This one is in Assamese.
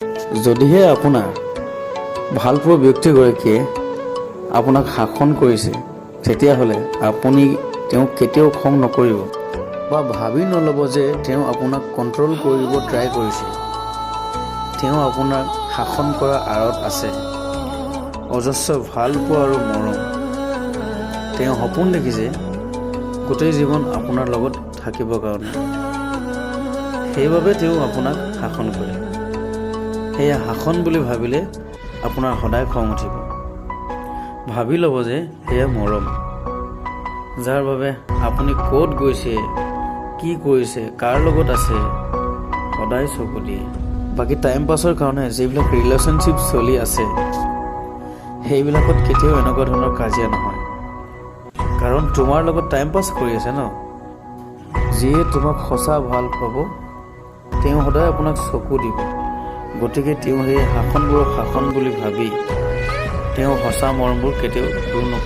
যদিহে আপোনাৰ ভালপোৱা ব্যক্তিগৰাকীয়ে আপোনাক শাসন কৰিছে, তেতিয়াহ'লে আপুনি তেওঁক কেতিয়াও খং নকৰিব বা ভাবি নল'ব যে তেওঁ আপোনাক কণ্ট্ৰল কৰিব ট্ৰাই কৰিছে। তেওঁ আপোনাক শাসন কৰাৰ আঁৰত আছে অজস্ৰ ভালপোৱা আৰু মৰম। তেওঁ সপোন দেখিছে গোটেই জীৱন আপোনাৰ লগত থাকিবৰ কাৰণে। সেইবাবে তেওঁ আপোনাক শাসন কৰে। সেয়া শাসন বুলি ভাবিলে আপোনাৰ সদায় খং উঠিব। ভাবি ল'ব যে সেয়া মৰম, যাৰ বাবে আপুনি ক'ত গৈছে, কি কৰিছে, কাৰ লগত আছে, সদায় চকু দিয়ে। বাকী টাইম পাছৰ কাৰণে যিবিলাক ৰিলেশ্যনশ্বিপ চলি আছে, সেইবিলাকত কেতিয়াও এনেকুৱা ধৰণৰ কাজিয়া নহয়। কাৰণ তোমাৰ লগত টাইম পাছ কৰি আছে ন। যিয়ে তোমাক সঁচা ভাল পাব, তেওঁ সদায় আপোনাক চকু দিব। গতিকে তেওঁ সেই শাসনবোৰক শাসন বুলি ভাবি তেওঁ সঁচা মৰমবোৰ কেতিয়াও দূৰ নকৰিব।